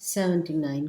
79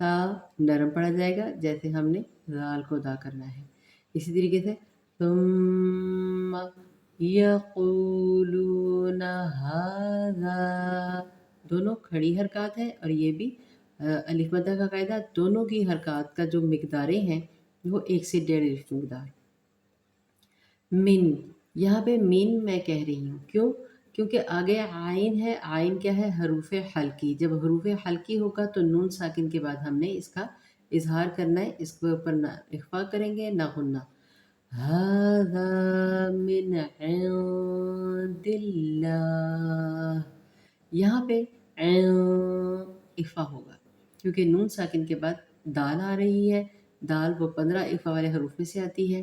تا نرم پڑا جائے گا جیسے ہم نے ذال کو ادا کرنا ہے. اسی طریقے سے ثم یقولون ھذا، دونوں کھڑی حرکات ہیں اور یہ بھی الف مدہ کا قاعدہ. دونوں کی حرکات کا جو مقداریں ہیں وہ 1 سے 1.5 الف مقدار. من، یہاں پہ من میں کہہ رہی ہوں کیوں؟ کیونکہ آگے عین ہے. عین کیا ہے؟ حروف حلقی. جب حروف حلقی ہوگا تو نون ساکن کے بعد ہم نے اس کا اظہار کرنا ہے. اس کے اوپر نہ اخفا کریں گے نہ غنہ. ھذا من عند اللہ، یہاں پہ اخفا ہوگا کیونکہ نون ساکن کے بعد دال آ رہی ہے. دال وہ 15 اخفا والے حروف میں سے آتی ہے.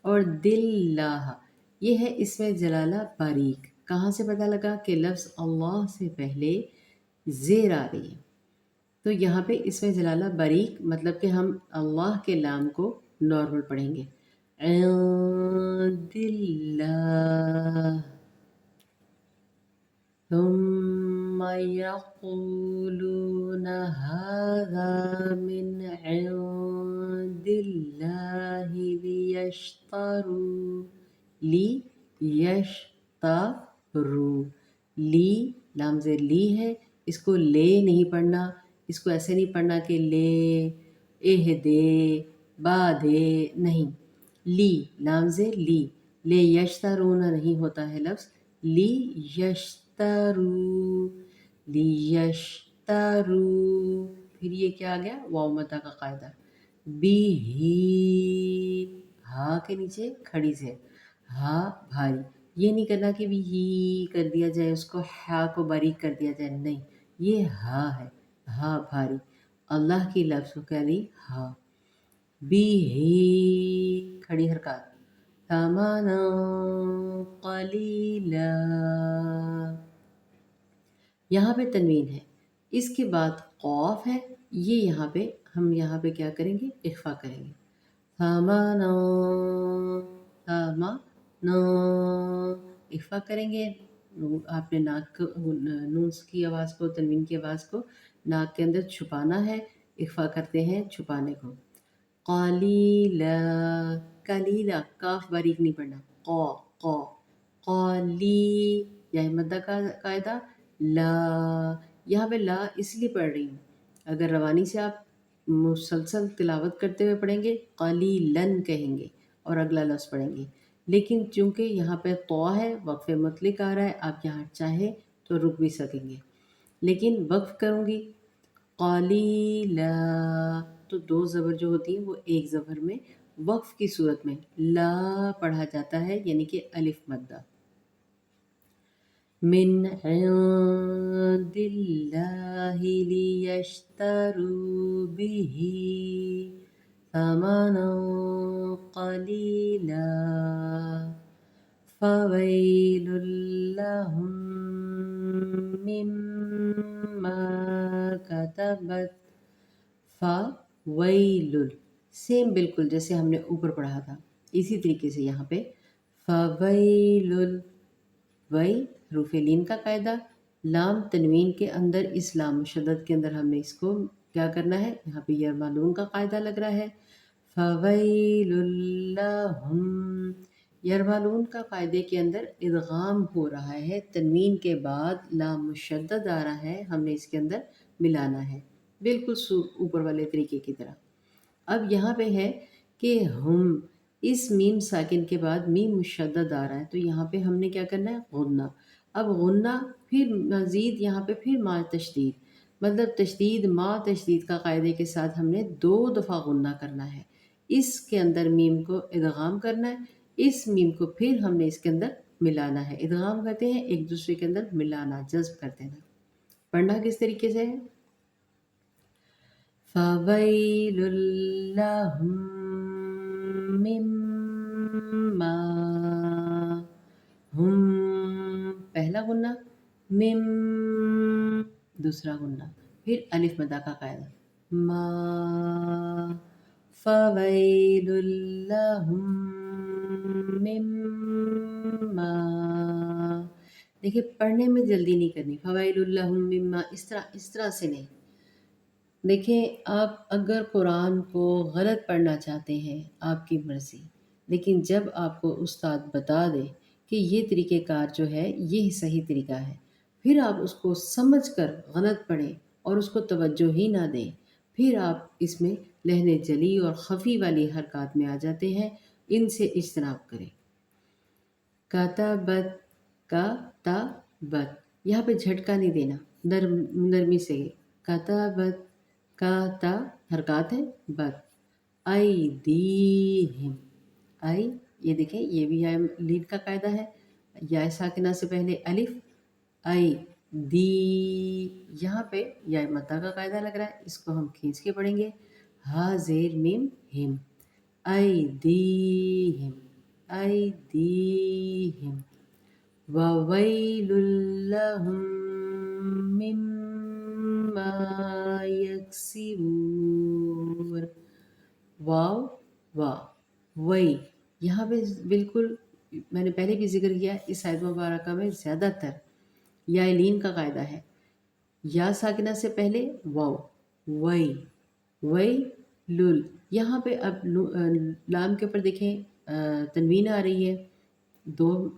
اور دلہ، یہ ہے اسم جلالہ باریک. کہاں سے پتہ لگا کہ لفظ اللہ سے پہلے زیر آ رہی ہے؟ تو یہاں پہ اسم جلالہ باریک مطلب کہ ہم اللہ کے لام کو نارمل پڑھیں گے. عند اللہ، ثم يقولون هذا من عند الله لیشتروا. لی لام زیر لی ہے، اس کو لے نہیں پڑھنا. اس کو ایسے نہیں پڑھنا کہ لے اہ دے با دے، نہیں. لی لام زیر لی. لے یشترونا نہیں ہوتا ہے لفظ. لی یشترو، لی یشترو. پھر یہ کیا آ گیا؟ واو مدہ کا قاعدہ. بی ہی، ہا کے نیچے کھڑی سے ہا بھاری. یہ نہیں کرنا کہ بھی ہی کر دیا جائے، اس کو ہا کو باریک کر دیا جائے، نہیں. یہ ہا ہے، ہا بھاری. اللہ کی لفظ کو کہہ رہی ہا. بی ہی کھڑی حرکات. ثمنا قلیلا، یہاں پہ تنوین ہے. اس کے بعد قاف ہے. یہ یہاں پہ ہم یہاں پہ کیا کریں گے؟ اخفا کریں گے. ثمنا، ثمنا اخفا کریں گے. آپ نے ناک نون کی آواز کو، تنوین کی آواز کو ناک کے اندر چھپانا ہے. اخفا کرتے ہیں چھپانے کو. قلیلا، کلیلا کاف باریک نہیں پڑھنا. قا قالی، یا مدہ کا قاعدہ. لا، یہاں پہ لا اس لیے پڑھ رہی ہوں، اگر روانی سے آپ مسلسل تلاوت کرتے ہوئے پڑھیں گے قلیلن کہیں گے اور اگلا لفظ پڑھیں گے. لیکن چونکہ یہاں پہ تو ہے، وقف مطلق آ رہا ہے، آپ یہاں چاہیں تو رک بھی سکیں گے. لیکن وقف کروں گی قلیلا، تو 2 زبر جو ہوتی ہیں وہ ایک زبر میں وقف کی صورت میں لا پڑھا جاتا ہے، یعنی کہ الف مدہ. من عند اللہ لیشتروا به ثمنا قلیلا فویل لهم مما كتبت. فویل، سیم بالکل جیسے ہم نے اوپر پڑھا تھا اسی طریقے سے یہاں پہ فویل. وی حروف لین کا قاعدہ. لام تنوین کے اندر، اس لام مشدد کے اندر ہم نے اس کو کیا کرنا ہے؟ یہاں پہ یرمالون کا قاعدہ لگ رہا ہے. فویل لہم، یرمالون کا قاعدے کے اندر ادغام ہو رہا ہے. تنوین کے بعد لام مشدد آ رہا ہے، ہم نے اس کے اندر ملانا ہے بالکل اوپر والے طریقے کی طرح. اب یہاں پہ ہے کہ ہم، اس میم ساکن کے بعد میم مشدد آ رہا ہے تو یہاں پہ ہم نے کیا کرنا ہے؟ غنہ. اب غنہ پھر مزید یہاں پہ پھر ما تشدید، مطلب تشدید ما تشدید کا قاعدے کے ساتھ ہم نے 2 دفعہ غنہ کرنا ہے. اس کے اندر میم کو ادغام کرنا ہے، اس میم کو پھر ہم نے اس کے اندر ملانا ہے. ادغام کرتے ہیں ایک دوسرے کے اندر ملانا، جذب کرتے ہیں. پڑھنا کس طریقے سے ہے؟ فویل لہم مما ہم، پہلا غنہ، مم دوسرا غنہ، پھر الف مدہ کا قاعدہ. ما، فویل لہم مما. دیکھیں پڑھنے میں جلدی نہیں کرنی. فویل لہم مما، اس طرح سے نہیں. دیکھیں آپ اگر قرآن کو غلط پڑھنا چاہتے ہیں آپ کی مرضی، لیکن جب آپ کو استاد بتا دے کہ یہ طریقہ کار جو ہے یہ صحیح طریقہ ہے، پھر آپ اس کو سمجھ کر غلط پڑھیں اور اس کو توجہ ہی نہ دیں، پھر آپ اس میں لہن جلی اور خفی والی حرکات میں آ جاتے ہیں، ان سے اجتناب کریں۔ کاتبت، کا تا بت، یہاں پہ جھٹکا نہیں دینا، نرمی سے کاتبت، کا تا حرکات ہے، بت، ایدیہم، آئی، یہ دیکھیں یہ بھی یا لین کا قاعدہ ہے، یا ساکنہ سے پہلے الف، آئی دی، یہاں پہ یا مدہ کا قاعدہ لگ رہا ہے، اس کو ہم کھینچ کے پڑھیں گے، ہا زیر میم ہم، ایدیہم، ایدیہم، وویل لہم مما یکسبون، واو وا، وئی، یہاں پہ بالکل میں نے پہلے بھی ذکر کیا، اس آیت مبارکہ میں زیادہ تر یا لین کا قاعدہ ہے، یا ساکنہ سے پہلے واو، وئی، وئی لل، یہاں پہ اب لام کے اوپر دیکھیں تنوین آ رہی ہے، دو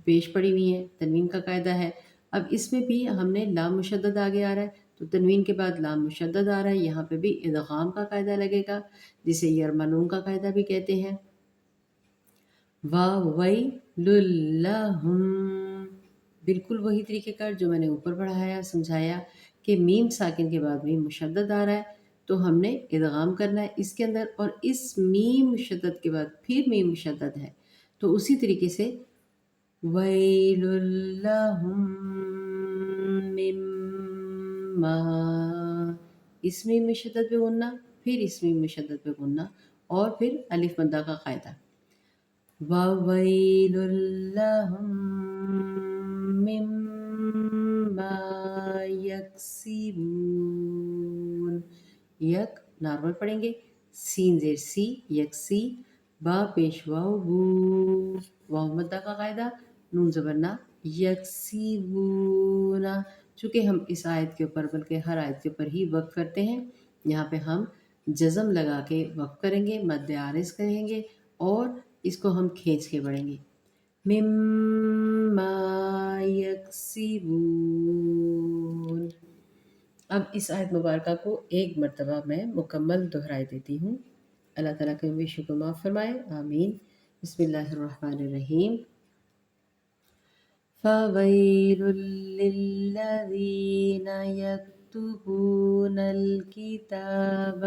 پیش پڑی ہوئی ہیں، تنوین کا قاعدہ ہے، اب اس میں بھی ہم نے لام مشدد آگے آ رہا ہے تو تنوین کے بعد لام مشدد آ رہا ہے، یہاں پہ بھی ادغام کا قاعدہ لگے گا جسے یرمنون کا قاعدہ بھی کہتے ہیں، وَوَيْلٌ لَّهُم، بالکل وہی طریقہ کار جو میں نے اوپر پڑھایا سمجھایا کہ میم ساکن کے بعد میم مشدد آ رہا ہے تو ہم نے ادغام کرنا ہے اس کے اندر، اور اس میم مشدد کے بعد پھر میم مشدد ہے تو اسی طریقے سے وَيْلٌ لَّهُم مِّمَّا، اس میم مشدد پہ غنہ، پھر اس میم مشدد پہ غنہ، اور پھر الف مدہ کا قاعدہ، وَوَيْلٌ لَّهُم مِّمَّا یکسبون، یک نارمل پڑھیں گے، سین زیر سی، یکسی، با پیش واو، بو، واو مدہ کا قاعدہ، نون زبرنا، یکسبون، چونکہ ہم اس آیت کے اوپر بلکہ ہر آیت کے اوپر ہی وقف کرتے ہیں، یہاں پہ ہم جزم لگا کے وقف کریں گے، مد عارض کہیں گے اور اس کو ہم کھینچ کے پڑھیں گے، مما یکسبون۔ اب اس آیت مبارکہ کو ایک مرتبہ میں مکمل دہرائی دیتی ہوں، اللہ تعالیٰ کے وشو کو معاف فرمائے، آمین۔ بسم اللہ الرحمن الرحیم، فَوَيْلٌ لِّلَّذِينَ يَكْتُبُونَ الْكِتَابَ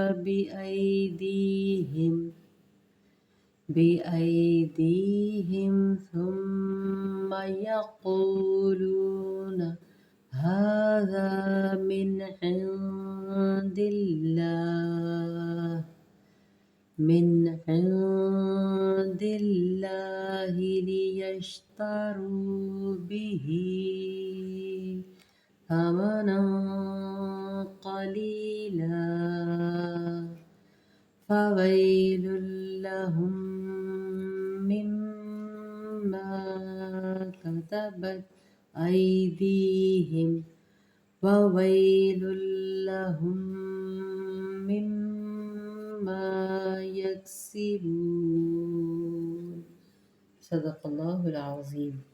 بِأَيْدِيهِمْ ثُمَّ يَقُولُونَ هَذَا مِنْ عِندِ اللَّهِ لِيَشْتَرُوا بِهِ ثَمَنًا قَلِيلًا فَوَيْلٌ لَّهُم مِّمَّا كَتَبَتْ أَيْدِيهِمْ وَوَيْلٌ لَّهُم مِّمَّا يَكْسِبُونَ، صدق اللہ العظیم۔